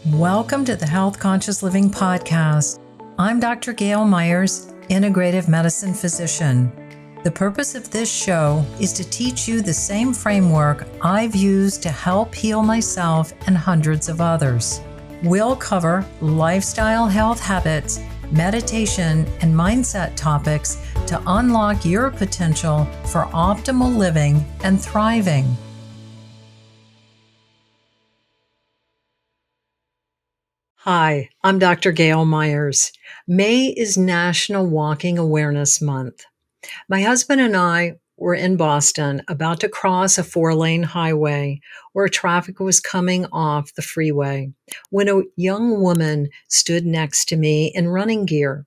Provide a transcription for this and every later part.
Welcome to the Health Conscious Living Podcast. I'm Dr. Gayle Myers, integrative medicine physician. The purpose of this show is to teach you the same framework I've used to help heal myself and hundreds of others. We'll cover lifestyle health habits, meditation, and mindset topics to unlock your potential for optimal living and thriving. Hi, I'm Dr. Gayle Myers. May is National Walking Awareness Month. My husband and I were in Boston about to cross a 4-lane highway where traffic was coming off the freeway when a young woman stood next to me in running gear.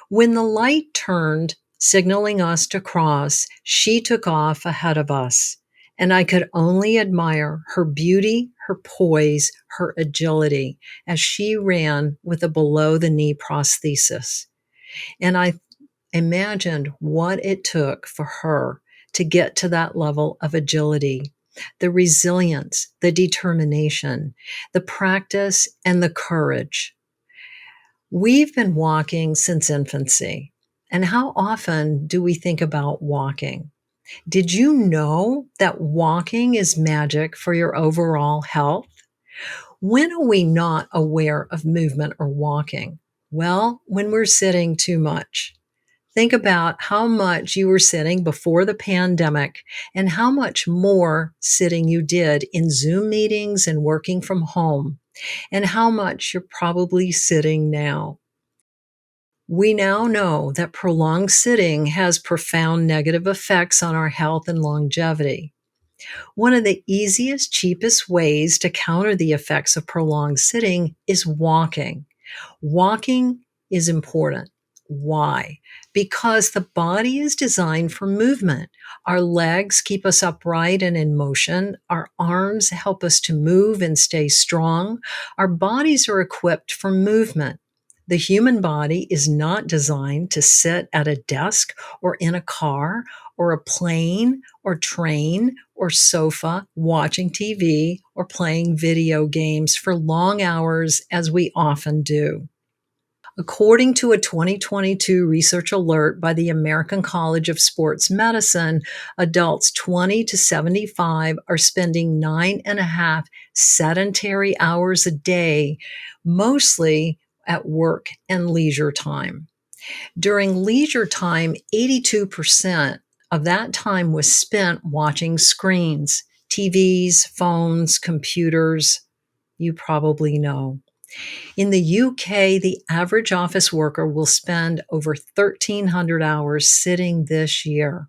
When the light turned, signaling us to cross, she took off ahead of us, and I could only admire her beauty, her poise, her agility as she ran with a below-the-knee prosthesis. And I imagined what it took for her to get to that level of agility, the resilience, the determination, the practice, and the courage. We've been walking since infancy. And how often do we think about walking? Did you know that walking is magic for your overall health? When are we not aware of movement or walking? Well, when we're sitting too much. Think about how much you were sitting before the pandemic and how much more sitting you did in Zoom meetings and working from home, and how much you're probably sitting now. We now know that prolonged sitting has profound negative effects on our health and longevity. One of the easiest, cheapest ways to counter the effects of prolonged sitting is walking. Walking is important. Why? Because the body is designed for movement. Our legs keep us upright and in motion. Our arms help us to move and stay strong. Our bodies are equipped for movement. The human body is not designed to sit at a desk or in a car or a plane or train or sofa watching TV or playing video games for long hours as we often do. According to a 2022 research alert by the American College of Sports Medicine, adults 20 to 75 are spending 9.5 sedentary hours a day, mostly at work and leisure time. During leisure time, 82% of that time was spent watching screens, TVs, phones, computers. You probably know. In the UK, the average office worker will spend over 1,300 hours sitting this year.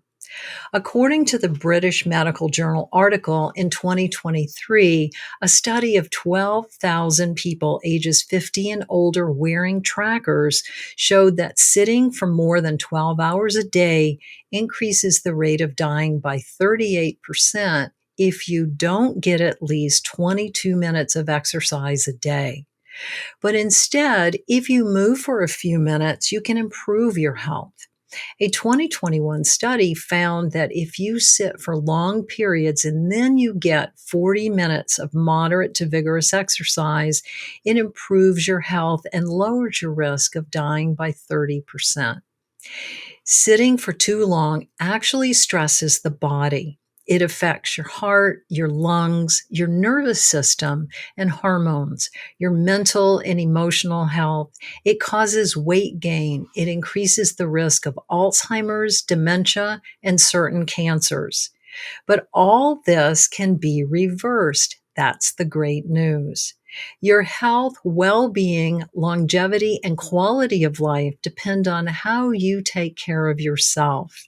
According to the British Medical Journal article in 2023, a study of 12,000 people ages 50 and older wearing trackers showed that sitting for more than 12 hours a day increases the rate of dying by 38% if you don't get at least 22 minutes of exercise a day. But instead, if you move for a few minutes, you can improve your health. A 2021 study found that if you sit for long periods and then you get 40 minutes of moderate to vigorous exercise, it improves your health and lowers your risk of dying by 30%. Sitting for too long actually stresses the body. It affects your heart, your lungs, your nervous system, and hormones, your mental and emotional health. It causes weight gain. It increases the risk of Alzheimer's, dementia, and certain cancers. But all this can be reversed. That's the great news. Your health, well-being, longevity, and quality of life depend on how you take care of yourself.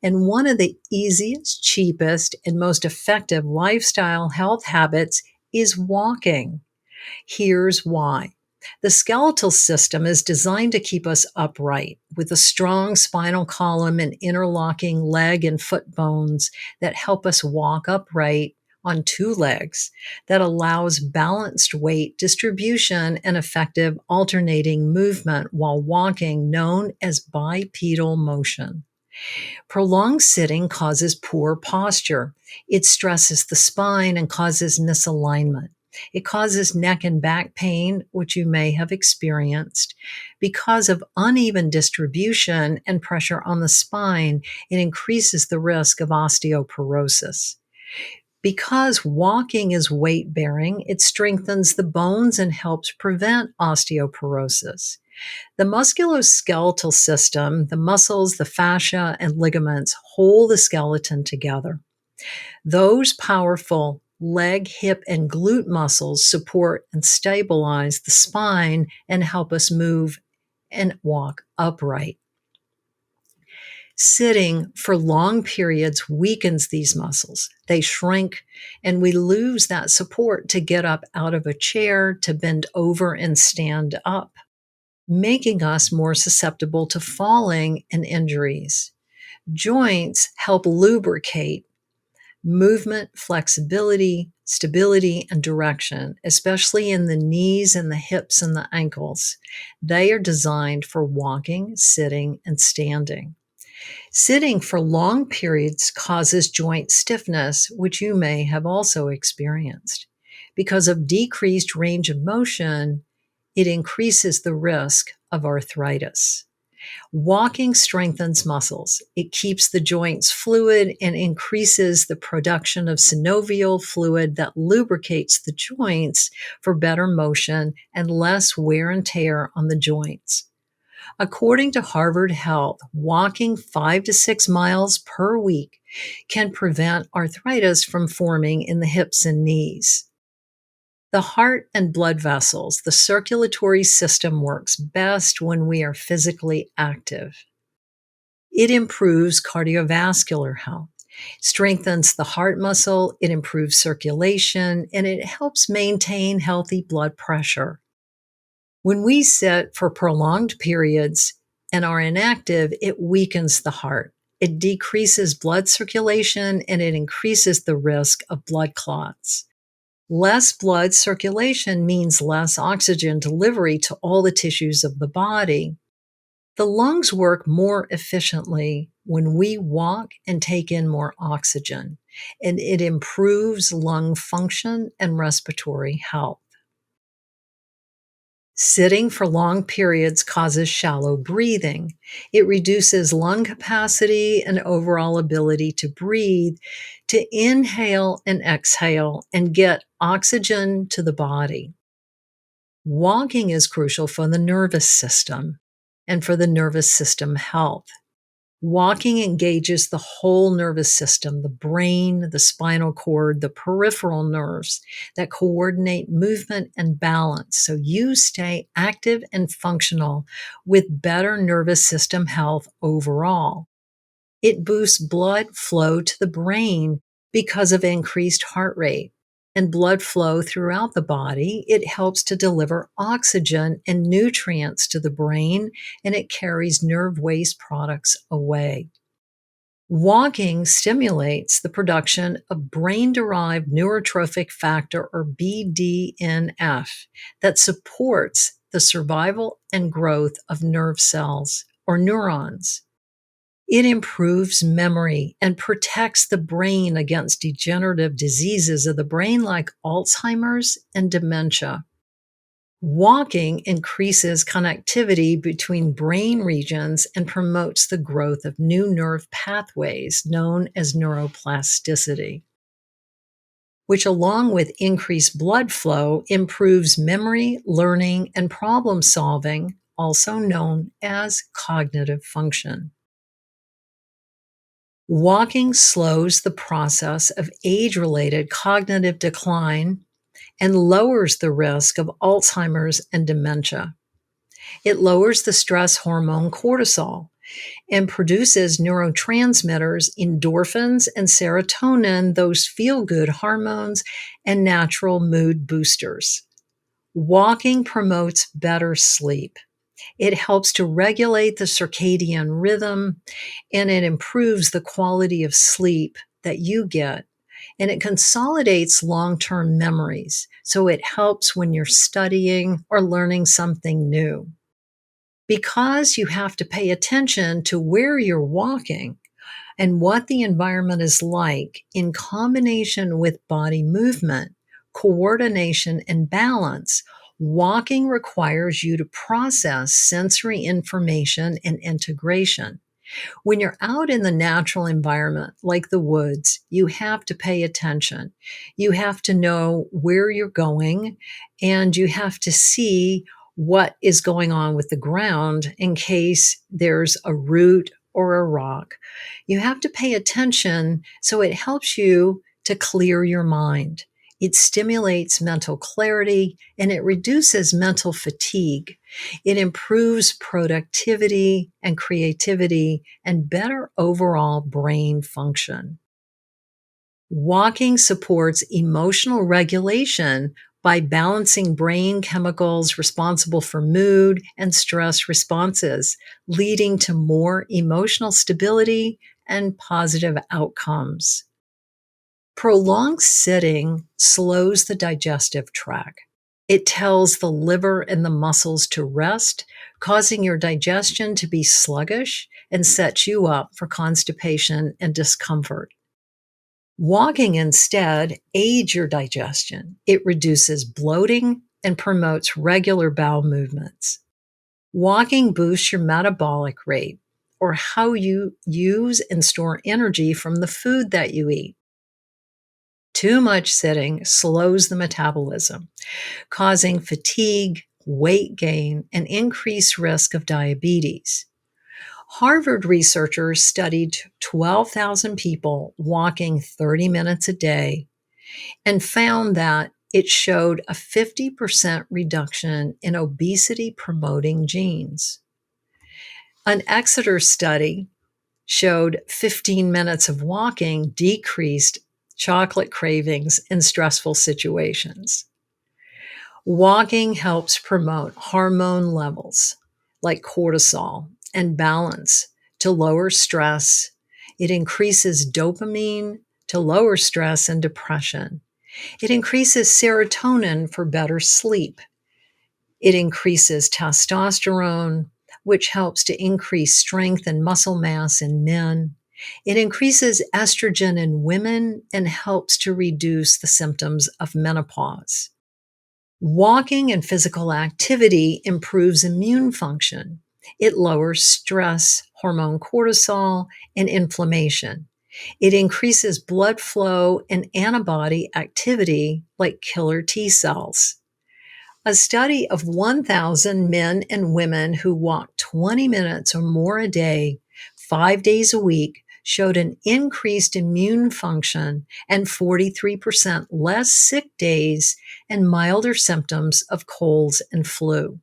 And one of the easiest, cheapest, and most effective lifestyle health habits is walking. Here's why. The skeletal system is designed to keep us upright with a strong spinal column and interlocking leg and foot bones that help us walk upright on two legs, that allows balanced weight distribution and effective alternating movement while walking, known as bipedal motion. Prolonged sitting causes poor posture. It stresses the spine and causes misalignment. It causes neck and back pain, which you may have experienced. Because of uneven distribution and pressure on the spine, it increases the risk of osteoporosis. Because walking is weight bearing, it strengthens the bones and helps prevent osteoporosis. The musculoskeletal system, the muscles, the fascia, and ligaments hold the skeleton together. Those powerful leg, hip, and glute muscles support and stabilize the spine and help us move and walk upright. Sitting for long periods weakens these muscles. They shrink, and we lose that support to get up out of a chair, to bend over and stand up, making us more susceptible to falling and injuries. Joints help lubricate movement, flexibility, stability, and direction, especially in the knees and the hips and the ankles. They are designed for walking, sitting, and standing. Sitting for long periods causes joint stiffness, which you may have also experienced. Because of decreased range of motion, it increases the risk of arthritis. Walking strengthens muscles. It keeps the joints fluid and increases the production of synovial fluid that lubricates the joints for better motion and less wear and tear on the joints. According to Harvard Health, walking 5 to 6 miles per week can prevent arthritis from forming in the hips and knees. The heart and blood vessels, the circulatory system works best when we are physically active. It improves cardiovascular health, strengthens the heart muscle, it improves circulation, and it helps maintain healthy blood pressure. When we sit for prolonged periods and are inactive, it weakens the heart. It decreases blood circulation and it increases the risk of blood clots. Less blood circulation means less oxygen delivery to all the tissues of the body. The lungs work more efficiently when we walk and take in more oxygen, and it improves lung function and respiratory health. Sitting for long periods causes shallow breathing. It reduces lung capacity and overall ability to breathe, to inhale and exhale and get oxygen to the body. Walking is crucial for the nervous system and for the nervous system health. Walking engages the whole nervous system, the brain, the spinal cord, the peripheral nerves that coordinate movement and balance, so you stay active and functional with better nervous system health overall. It boosts blood flow to the brain because of increased heart rate and blood flow throughout the body. It helps to deliver oxygen and nutrients to the brain, and it carries nerve waste products away. Walking stimulates the production of brain-derived neurotrophic factor, or BDNF, that supports the survival and growth of nerve cells or neurons. It improves memory and protects the brain against degenerative diseases of the brain like Alzheimer's and dementia. Walking increases connectivity between brain regions and promotes the growth of new nerve pathways known as neuroplasticity, which, along with increased blood flow, improves memory, learning, and problem solving, also known as cognitive function. Walking slows the process of age-related cognitive decline and lowers the risk of Alzheimer's and dementia. It lowers the stress hormone cortisol and produces neurotransmitters, endorphins and serotonin, those feel-good hormones and natural mood boosters. Walking promotes better sleep. It helps to regulate the circadian rhythm, and it improves the quality of sleep that you get. And it consolidates long-term memories, so it helps when you're studying or learning something new. Because you have to pay attention to where you're walking and what the environment is like in combination with body movement, coordination, and balance, walking requires you to process sensory information and integration. When you're out in the natural environment, like the woods, you have to pay attention. You have to know where you're going, and you have to see what is going on with the ground in case there's a root or a rock. You have to pay attention so it helps you to clear your mind. It stimulates mental clarity and it reduces mental fatigue. It improves productivity and creativity and better overall brain function. Walking supports emotional regulation by balancing brain chemicals responsible for mood and stress responses, leading to more emotional stability and positive outcomes. Prolonged sitting slows the digestive tract. It tells the liver and the muscles to rest, causing your digestion to be sluggish and sets you up for constipation and discomfort. Walking instead aids your digestion. It reduces bloating and promotes regular bowel movements. Walking boosts your metabolic rate, or how you use and store energy from the food that you eat. Too much sitting slows the metabolism, causing fatigue, weight gain, and increased risk of diabetes. Harvard researchers studied 12,000 people walking 30 minutes a day and found that it showed a 50% reduction in obesity promoting genes. An Exeter study showed 15 minutes of walking decreased chocolate cravings in stressful situations. Walking helps promote hormone levels like cortisol and balance to lower stress. It increases dopamine to lower stress and depression. It increases serotonin for better sleep. It increases testosterone, which helps to increase strength and muscle mass in men. It increases estrogen in women and helps to reduce the symptoms of menopause. Walking and physical activity improves immune function. It lowers stress, hormone cortisol, and inflammation. It increases blood flow and antibody activity like killer T cells. A study of 1,000 men and women who walked 20 minutes or more a day, 5 days a week, showed an increased immune function and 43% less sick days and milder symptoms of colds and flu.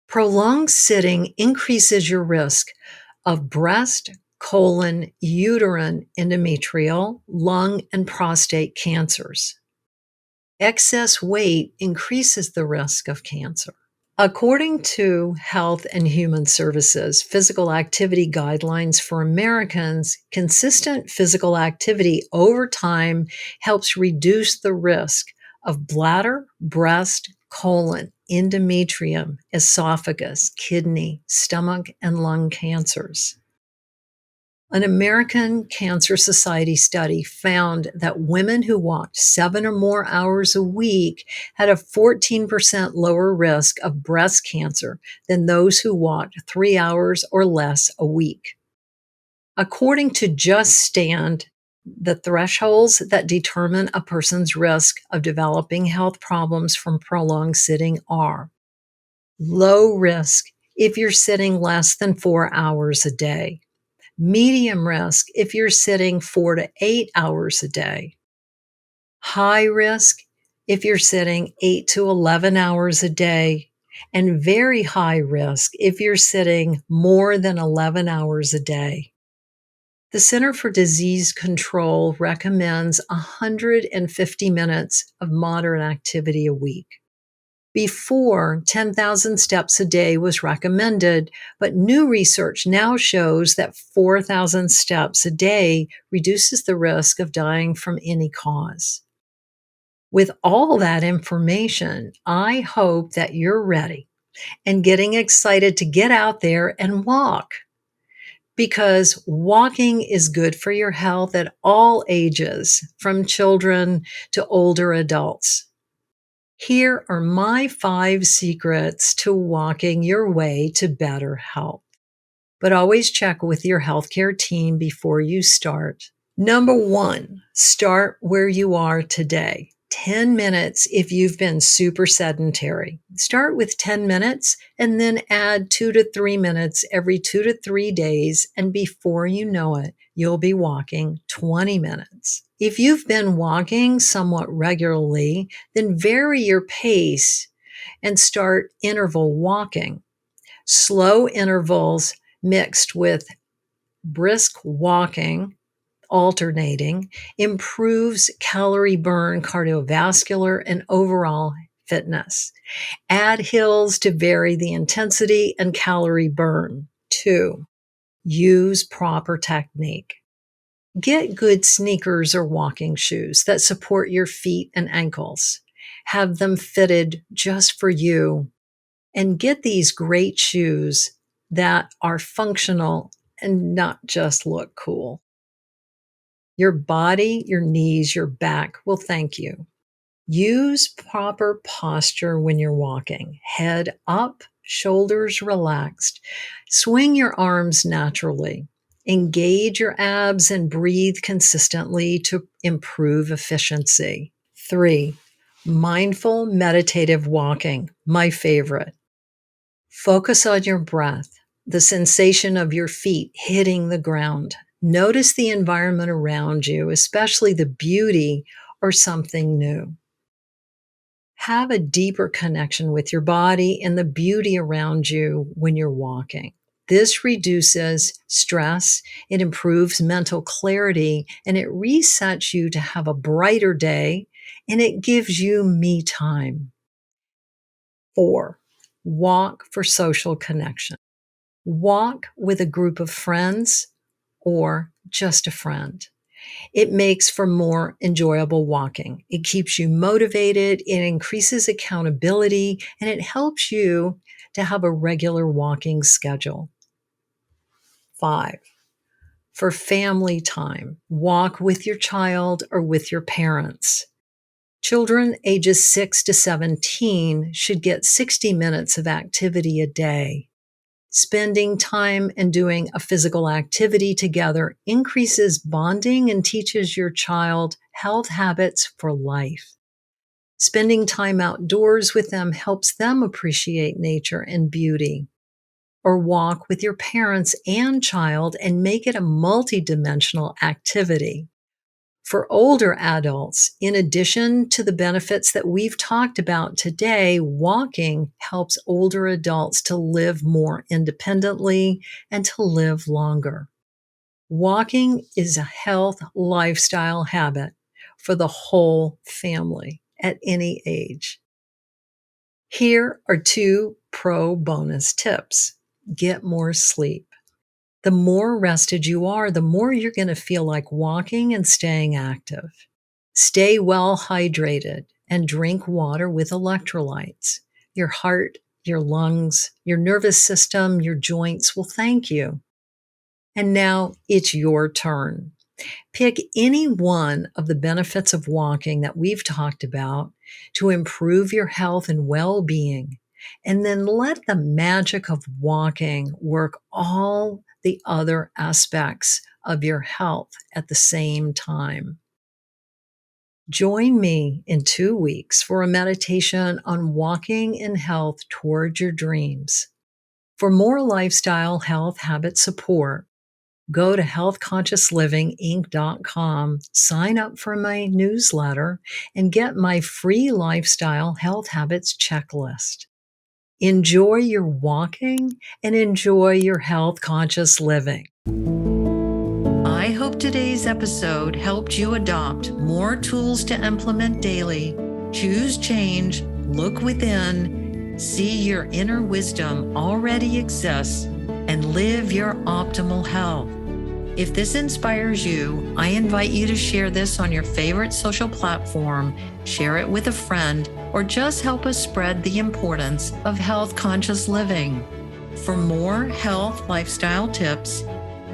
Prolonged sitting increases your risk of breast, colon, uterine, endometrial, lung, and prostate cancers. Excess weight increases the risk of cancer. According to Health and Human Services physical activity guidelines for Americans, consistent physical activity over time helps reduce the risk of bladder, breast, colon, endometrium, esophagus, kidney, stomach, and lung cancers. An American Cancer Society study found that women who walked 7 or more hours a week had a 14% lower risk of breast cancer than those who walked 3 hours or less a week. According to Just Stand, the thresholds that determine a person's risk of developing health problems from prolonged sitting are low risk if you're sitting less than 4 hours a day. Medium risk if you're sitting 4 to 8 hours a day. High risk if you're sitting 8 to 11 hours a day. And very high risk if you're sitting more than 11 hours a day. The Center for Disease Control recommends 150 minutes of moderate activity a week. Before, 10,000 steps a day was recommended, but new research now shows that 4,000 steps a day reduces the risk of dying from any cause. With all that information, I hope that you're ready and getting excited to get out there and walk. because walking is good for your health at all ages, from children to older adults. Here are my 5 secrets to walking your way to better health. But always check with your healthcare team before you start. Number 1, start where you are today. 10 minutes if you've been super sedentary. Start with 10 minutes and then add 2 to 3 minutes every 2 to 3 days, and before you know it, you'll be walking 20 minutes. If you've been walking somewhat regularly, then vary your pace and start interval walking. Slow intervals mixed with brisk walking, alternating, improves calorie burn, cardiovascular, and overall fitness. Add hills to vary the intensity and calorie burn. 2, use proper technique. Get good sneakers or walking shoes that support your feet and ankles. Have them fitted just for you. And get these great shoes that are functional and not just look cool. Your body, your knees, your back will thank you. Use proper posture when you're walking. Head up, shoulders relaxed. Swing your arms naturally. Engage your abs and breathe consistently to improve efficiency. 3, mindful meditative walking, my favorite. Focus on your breath, the sensation of your feet hitting the ground. Notice the environment around you, especially the beauty or something new. Have a deeper connection with your body and the beauty around you when you're walking. This reduces stress, it improves mental clarity, and it resets you to have a brighter day, and it gives you me time. 4, walk for social connection. Walk with a group of friends or just a friend. It makes for more enjoyable walking. It keeps you motivated, it increases accountability, and it helps you to have a regular walking schedule. 5, for family time, walk with your child or with your parents. Children ages 6 to 17 should get 60 minutes of activity a day. Spending time and doing a physical activity together increases bonding and teaches your child health habits for life. Spending time outdoors with them helps them appreciate nature and beauty. Or walk with your parents and child and make it a multidimensional activity. For older adults, in addition to the benefits that we've talked about today, walking helps older adults to live more independently and to live longer. Walking is a health lifestyle habit for the whole family at any age. Here are 2 pro bonus tips. Get more sleep. The more rested you are, the more you're going to feel like walking and staying active. Stay well hydrated and drink water with electrolytes. Your heart, your lungs, your nervous system, your joints will thank you. And now it's your turn. Pick any one of the benefits of walking that we've talked about to improve your health and well-being, and then let the magic of walking work all the other aspects of your health at the same time. Join me in 2 weeks for a meditation on walking in health toward your dreams. For more lifestyle health habit support, go to 𝐻𝐶onsciouslivingInc.com, sign up for my newsletter, and get my free lifestyle health habits checklist. Enjoy your walking and enjoy your health conscious living. I hope today's episode helped you adopt more tools to implement daily. Choose change, look within, see your inner wisdom already exists, and live your optimal health. If this inspires you, I invite you to share this on your favorite social platform, share it with a friend, or just help us spread the importance of health conscious living. For more health lifestyle tips,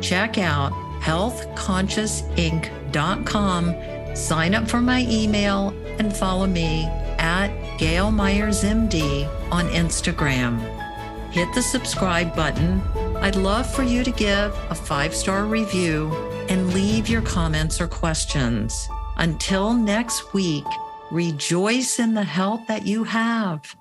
Check out healthconsciousinc.com, sign up for my email, and follow me at 𝐀𝐻𝐿_MD on Instagram. Hit the subscribe button. I'd love for you to give a 5-star review and leave your comments or questions. Until next week, rejoice in the health that you have.